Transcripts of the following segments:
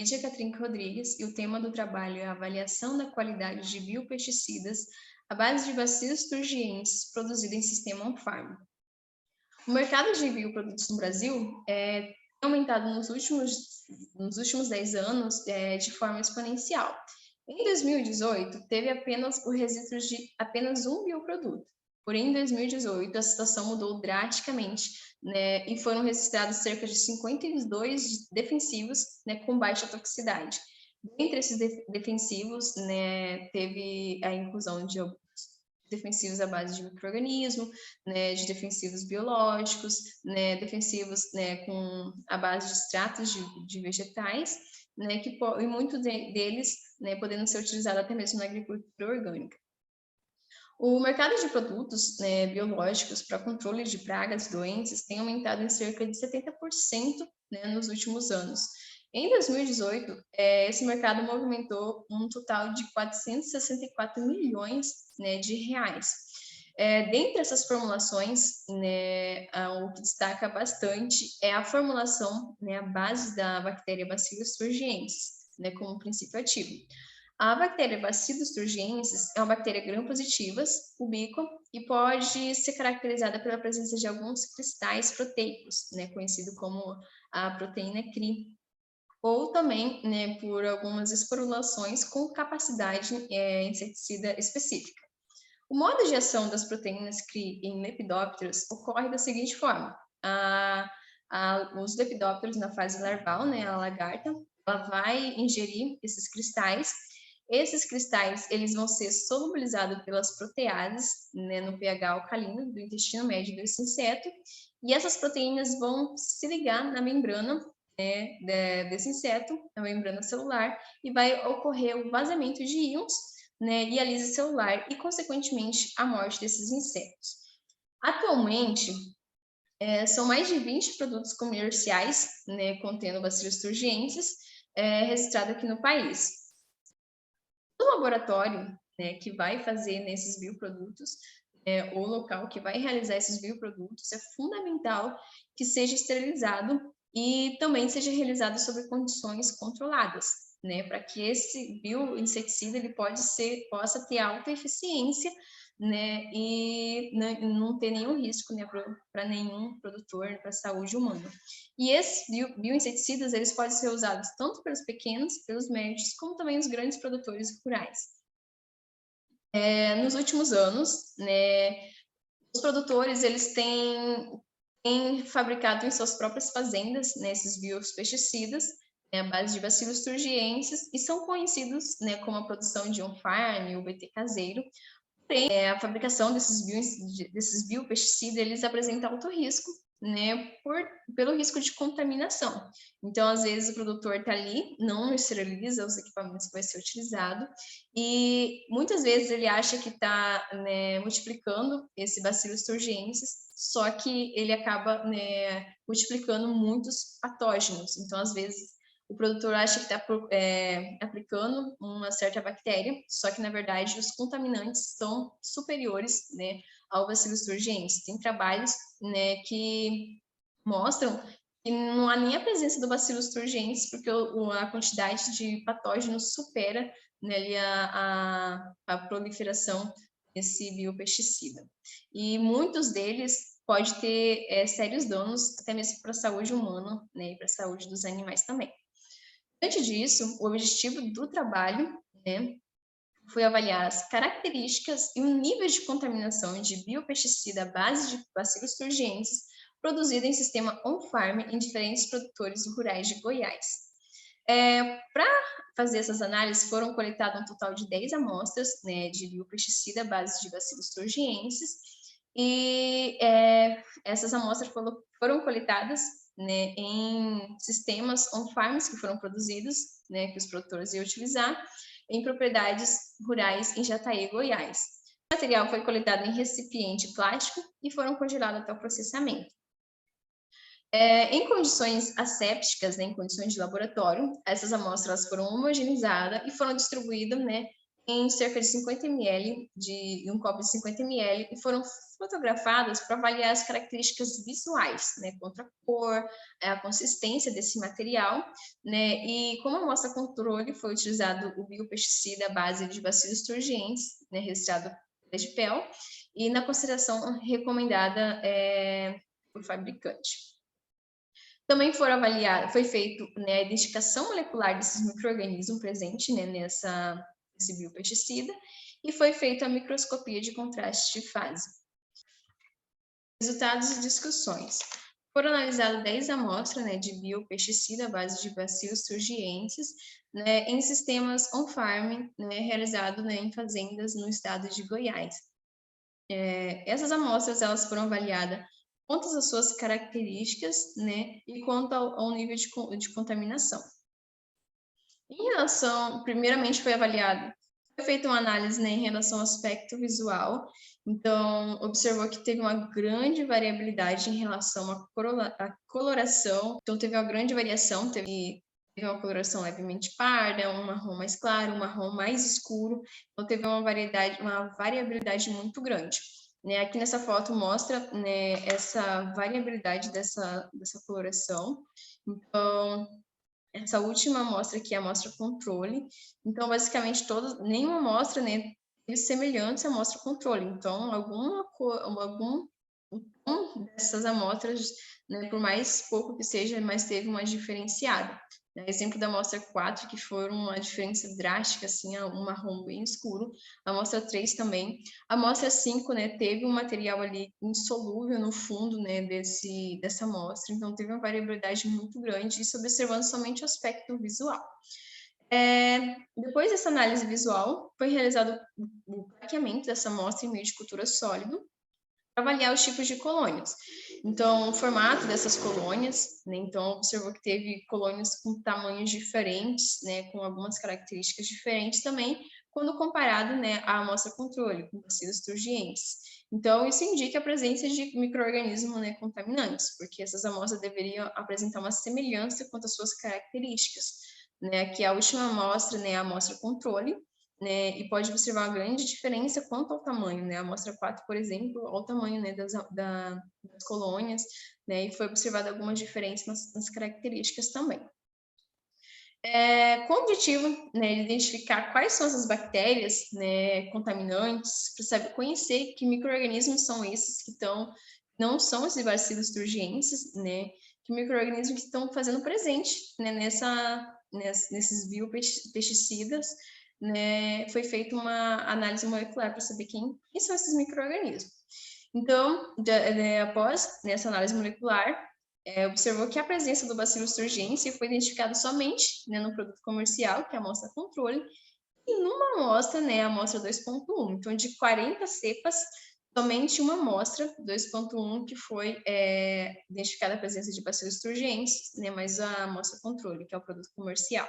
Lídia Catrinca Rodrigues e o tema do trabalho é a avaliação da qualidade de biopesticidas à base de bacilos turgienses produzido em sistema on-farm. O mercado de bioprodutos no Brasil tem aumentado nos últimos 10 anos de forma exponencial. Em 2018, teve apenas o registro de apenas um bioproduto. Porém, em 2018, a situação mudou drasticamente, né, e foram registrados cerca de 52 defensivos, né, com baixa toxicidade. Dentre esses defensivos, né, teve a inclusão de defensivos à base de micro-organismo, né, de defensivos biológicos, né, defensivos, né, com a base de extratos de vegetais, né, e muitos deles, né, podendo ser utilizados até mesmo na agricultura orgânica. O mercado de produtos, né, biológicos para controle de pragas e doenças tem aumentado em cerca de 70%, né, nos últimos anos. Em 2018, esse mercado movimentou um total de 464 milhões, né, de reais. Dentre essas formulações, né, o que destaca bastante é a formulação, né, à base da bactéria Bacillus turgiensis, né, como princípio ativo. A bactéria Bacillus turgiensis é uma bactéria gram-positiva, ubíqua, e pode ser caracterizada pela presença de alguns cristais proteicos, né, conhecido como a proteína CRI, ou também, né, por algumas esporulações com capacidade inseticida específica. O modo de ação das proteínas CRI em lepidópteros ocorre da seguinte forma: os lepidópteros na fase larval, né, a lagarta, ela vai ingerir esses cristais. Esses cristais, eles vão ser solubilizados pelas proteases, né, no pH alcalino do intestino médio desse inseto, e essas proteínas vão se ligar na membrana, né, desse inseto, na membrana celular, e vai ocorrer o vazamento de íons, né, e a lise celular, e, consequentemente, a morte desses insetos. Atualmente, são mais de 20 produtos comerciais, né, contendo Bacillus turgiensis, registrados aqui no país. O laboratório, né, que vai fazer nesses bioprodutos, o local que vai realizar esses bioprodutos, é fundamental que seja esterilizado e também seja realizado sob condições controladas, né, para que esse bioinseticida ele possa ter alta eficiência, né, e não ter nenhum risco, né, para nenhum produtor, para a saúde humana. E esses bioinseticidas, eles podem ser usados tanto pelos pequenos, pelos médios, como também os grandes produtores rurais. Nos últimos anos, né, os produtores, eles têm fabricado em suas próprias fazendas, né, esses biopesticidas, né, à base de Bacillus turgiensis, e são conhecidos, né, como a produção de on-farm, o BT caseiro. Porém, a fabricação desses biopesticidas, eles apresentam alto risco, né, pelo risco de contaminação. Então, às vezes, o produtor está ali, não esteriliza os equipamentos que vai ser utilizado, e muitas vezes ele acha que está, né, multiplicando esse Bacillus turgiensis, só que ele acaba, né, multiplicando muitos patógenos. Então, às vezes, o produtor acha que está aplicando uma certa bactéria, só que, na verdade, os contaminantes são superiores, né, ao Bacillus turgiensis. Tem trabalhos, né, que mostram que não há nem a presença do Bacillus turgiensis, porque a quantidade de patógenos supera, né, a proliferação desse biopesticida. E muitos deles pode ter sérios danos, até mesmo para a saúde humana, né, e para a saúde dos animais também. Diante disso, o objetivo do trabalho, né, foi avaliar as características e o nível de contaminação de biopesticida à base de Bacillus turgiensis produzido em sistema on-farm em diferentes produtores rurais de Goiás. Para fazer essas análises, foram coletadas um total de 10 amostras, né, de biopesticida à base de Bacillus turgiensis, e essas amostras foram coletadas, né, em sistemas on-farms que foram produzidos, né, que os produtores iam utilizar, em propriedades rurais em Jataí, Goiás. O material foi coletado em recipiente plástico e foram congelados até o processamento. Em condições assépticas, né, em condições de laboratório, essas amostras foram homogeneizadas e foram distribuídas, né, em cerca de 50 ml, de um copo de 50 ml, e foram fotografadas para avaliar as características visuais, né, quanto à cor, a consistência desse material, né, e como amostra controle foi utilizado o biopesticida à base de bacilos turgentes, né, registrado pela Edipel, e na consideração recomendada por fabricante. Também foi feito, né, a identificação molecular desses micro-organismos presentes, né, nesse biopesticida, e foi feita a microscopia de contraste de fase. Resultados e discussões. Foram analisadas 10 amostras, né, de biopesticida à base de bacilos turgienses, né, em sistemas on-farm, né, realizado, né, em fazendas no estado de Goiás. Essas amostras elas foram avaliadas quanto às suas características, né, e quanto ao nível de contaminação. Em relação, primeiramente foi feita uma análise, né, em relação ao aspecto visual, então observou que teve uma grande variabilidade em relação à coloração, então teve uma grande variação, teve uma coloração levemente parda, um marrom mais claro, um marrom mais escuro, então teve uma variabilidade muito grande. Né, aqui nessa foto mostra, né, essa variabilidade dessa coloração. Então, essa última amostra aqui é a amostra controle. Então, basicamente, nenhuma amostra, né, teve semelhante à amostra controle. Então, algum dessas amostras, né, por mais pouco que seja, mas teve uma diferenciada. Exemplo da amostra 4, que foi uma diferença drástica, assim, um marrom bem escuro. A amostra 3 também. A amostra 5, né, teve um material ali insolúvel no fundo, né, dessa amostra. Então, teve uma variabilidade muito grande, isso observando somente o aspecto visual. Depois dessa análise visual, foi realizado o craqueamento dessa amostra em meio de cultura sólido, para avaliar os tipos de colônias. Então, o formato dessas colônias, né, então observou que teve colônias com tamanhos diferentes, né, com algumas características diferentes também, quando comparado, né, à amostra controle, com bacilos turgienses. Então, isso indica a presença de micro-organismos, né, contaminantes, porque essas amostras deveriam apresentar uma semelhança quanto às suas características. Né? Aqui a última amostra, né, a amostra controle, né, e pode observar uma grande diferença quanto ao tamanho, né, a amostra 4, por exemplo, ao tamanho, né, das colônias, né, e foi observada algumas diferenças nas características também. Com o objetivo, né, de identificar quais são essas bactérias, né, contaminantes, para saber conhecer que micro-organismos são esses que não são esses bacilos turgienses, né, que micro-organismos que estão fazendo presente, né, nesses biopesticidas, né, foi feita uma análise molecular para saber quem são esses micro-organismos. Então, após essa análise molecular, observou que a presença do Bacillus thuringiensis foi identificada somente, né, no produto comercial, que é a amostra controle, e numa amostra, né, a amostra 2.1. Então, de 40 cepas, somente uma amostra, 2.1, que foi identificada a presença de Bacillus thuringiensis, né, mas a amostra controle, que é o produto comercial.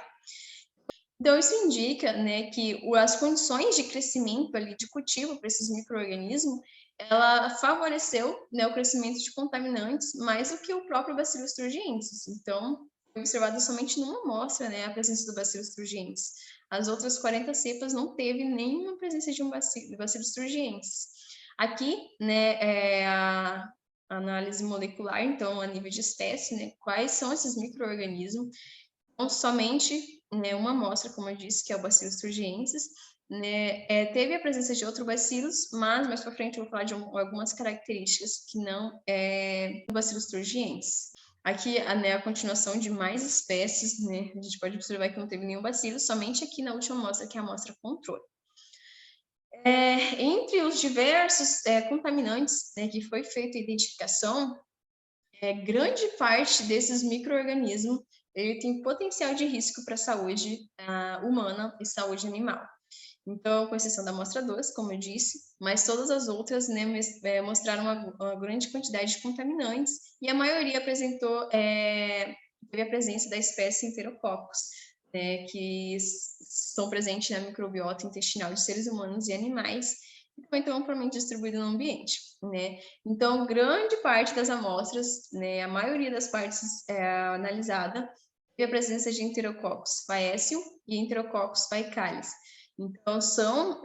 Então, isso indica, né, que as condições de crescimento ali, de cultivo para esses micro-organismos, ela favoreceu, né, o crescimento de contaminantes mais do que o próprio Bacillus thuringiensis. Então, foi observado somente numa amostra, né, a presença do Bacillus thuringiensis. As outras 40 cepas não teve nenhuma presença de um Bacillus thuringiensis. Aqui, né, a análise molecular, então, a nível de espécie, né, quais são esses micro-organismos. Então, somente, né, uma amostra, como eu disse, que é o Bacillus thuringiensis, né, teve a presença de outros bacilos, mas mais para frente eu vou falar de algumas características que não é do Bacillus thuringiensis. Aqui, né, a continuação de mais espécies, né, a gente pode observar que não teve nenhum bacilo, somente aqui na última amostra, que é a amostra controle. Entre os diversos contaminantes, né, que foi feita a identificação, grande parte desses micro-organismos ele tem potencial de risco para a saúde humana e saúde animal. Então, com exceção da amostra 2, como eu disse, mas todas as outras, né, mostraram uma grande quantidade de contaminantes e a maioria teve a presença da espécie Enterococcus, né, que são presentes na microbiota intestinal de seres humanos e animais, e também estão amplamente distribuídos no ambiente, né? Então, grande parte das amostras, né, a maioria das partes analisada, teve a presença de Enterococcus faecium e Enterococcus faecalis. Então, são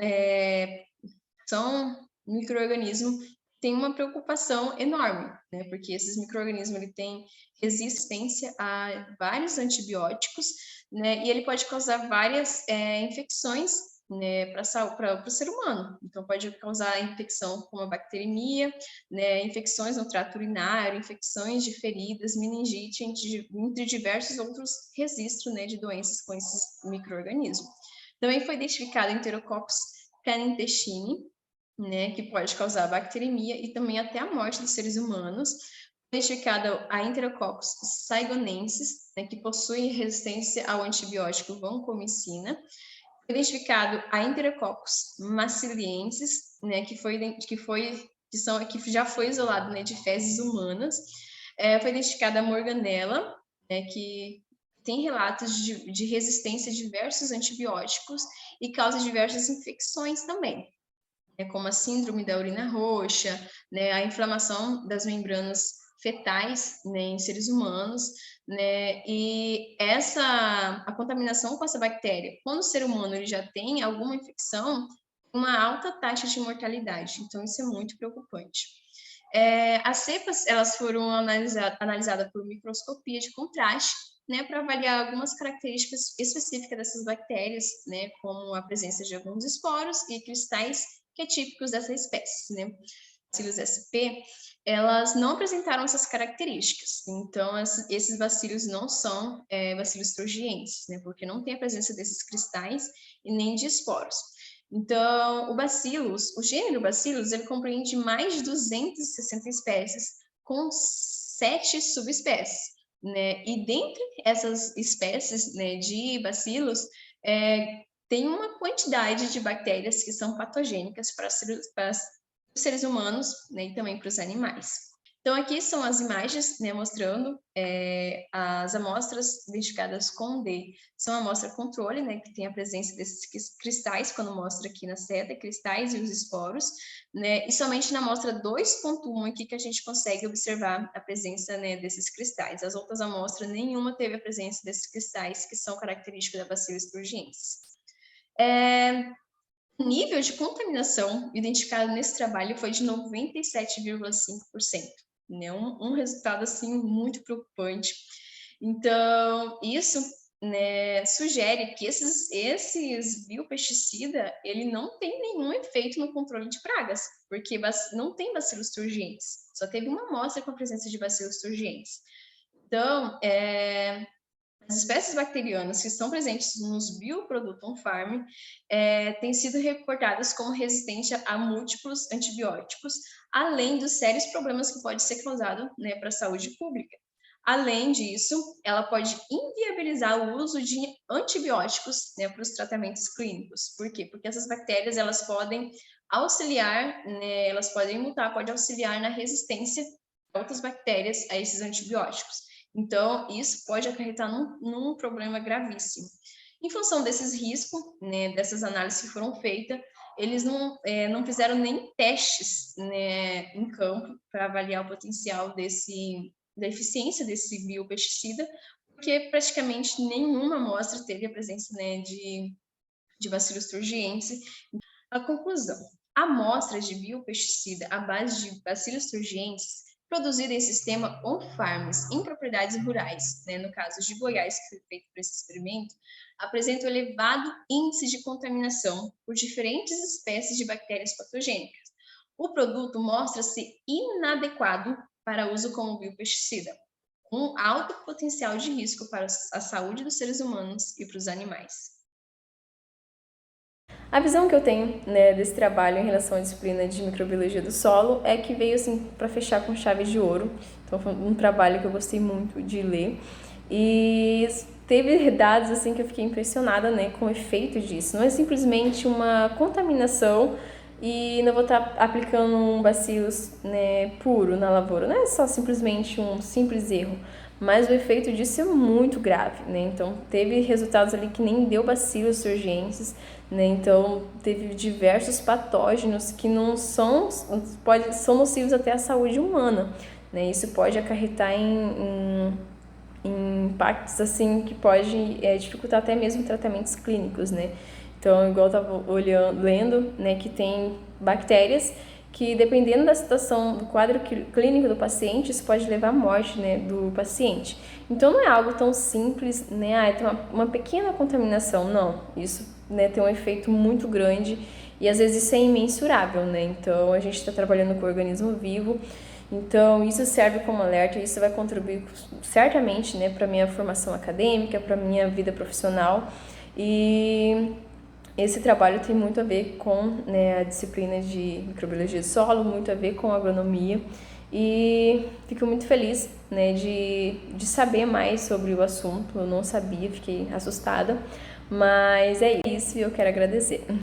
micro-organismos que têm uma preocupação enorme, né? Porque esses micro-organismos ele têm resistência a vários antibióticos, né? E ele pode causar várias infecções, né, para o ser humano. Então, pode causar infecção como a bacteremia, né, infecções no trato urinário, infecções de feridas, meningite, entre diversos outros registros, né, de doenças com esses micro-organismos. Também foi identificado Enterococcus canintestini, né, que pode causar bacteremia e também até a morte dos seres humanos. Foi identificada a Enterococcus saigonensis, né, que possui resistência ao antibiótico vancomicina. Foi identificado a Enterococcus maciliensis, né, que já foi isolado, né, de fezes humanas. Foi identificada a Morganella, né, que tem relatos de resistência a diversos antibióticos e causa diversas infecções também, né, como a síndrome da urina roxa, né, a inflamação das membranas fetais, né, em seres humanos, né, e a contaminação com essa bactéria, quando o ser humano ele já tem alguma infecção, uma alta taxa de mortalidade, então isso é muito preocupante. As cepas, elas foram analisadas por microscopia de contraste, né, para avaliar algumas características específicas dessas bactérias, né, como a presença de alguns esporos e cristais que é típicos dessa espécie, né? Bacilos SP, elas não apresentaram essas características. Então, esses bacilos não são bacilos turgienses, né? Porque não tem a presença desses cristais e nem de esporos. Então, o gênero Bacillus, ele compreende mais de 260 espécies, com 7 subespécies, né? E dentre essas espécies, né, de bacilos, tem uma quantidade de bactérias que são patogênicas para os seres humanos, né, e também para os animais. Então, aqui são as imagens, né, mostrando as amostras identificadas com D. São amostra controle, né, que tem a presença desses cristais, quando mostra aqui na seta, cristais e os esporos, né, e somente na amostra 2.1 aqui que a gente consegue observar a presença, né, desses cristais. As outras amostras, nenhuma teve a presença desses cristais, que são característicos da Bacillus thuringiensis. O nível de contaminação identificado nesse trabalho foi de 97,5%, né? Um resultado assim muito preocupante. Então, isso, né, sugere que esses biopesticidas, ele não tem nenhum efeito no controle de pragas, porque não tem bacilos turgentes, só teve uma amostra com a presença de bacilos turgentes. Então, as espécies bacterianas que estão presentes nos bioprodutos on-farm têm sido reportadas como resistentes a múltiplos antibióticos, além dos sérios problemas que pode ser causado, né, para a saúde pública. Além disso, ela pode inviabilizar o uso de antibióticos, né, para os tratamentos clínicos. Por quê? Porque essas bactérias elas podem auxiliar, né, elas podem mutar, pode auxiliar na resistência de outras bactérias a esses antibióticos. Então, isso pode acarretar num problema gravíssimo. Em função desses riscos, né, dessas análises que foram feitas, eles não fizeram nem testes, né, em campo para avaliar o potencial da eficiência desse biopesticida, porque praticamente nenhuma amostra teve a presença, né, de Bacillus thuringiensis. A conclusão: amostras de biopesticida à base de Bacillus thuringiensis produzida em sistema on-farms, em propriedades rurais, né, no caso de Goiás, que foi feito por esse experimento, apresentam elevado índice de contaminação por diferentes espécies de bactérias patogênicas. O produto mostra-se inadequado para uso como biopesticida, com alto potencial de risco para a saúde dos seres humanos e para os animais. A visão que eu tenho, né, desse trabalho em relação à disciplina de microbiologia do solo é que veio assim para fechar com chave de ouro. Então foi um trabalho que eu gostei muito de ler e teve dados assim que eu fiquei impressionada, né, com o efeito disso. Não é simplesmente uma contaminação e não vou estar aplicando um bacilos, né, puro na lavoura. Não é só simplesmente um simples erro, mas o efeito disso é muito grave, né? Então teve resultados ali que nem deu bacilos surgentes, né? Então teve diversos patógenos que não são nocivos até à saúde humana, né? Isso pode acarretar em impactos assim que pode dificultar até mesmo tratamentos clínicos, né? Então, igual eu estava lendo, né, que tem bactérias que, dependendo da situação, do quadro clínico do paciente, isso pode levar à morte, né, do paciente. Então, não é algo tão simples, né, tem uma pequena contaminação, não. Isso, né, tem um efeito muito grande e, às vezes, isso é imensurável, né. Então, a gente está trabalhando com o organismo vivo, então isso serve como alerta, isso vai contribuir certamente, né, para a minha formação acadêmica, para a minha vida profissional. E esse trabalho tem muito a ver com, né, a disciplina de microbiologia do solo, muito a ver com agronomia, e fico muito feliz, né, de saber mais sobre o assunto. Eu não sabia, fiquei assustada, mas é isso e eu quero agradecer.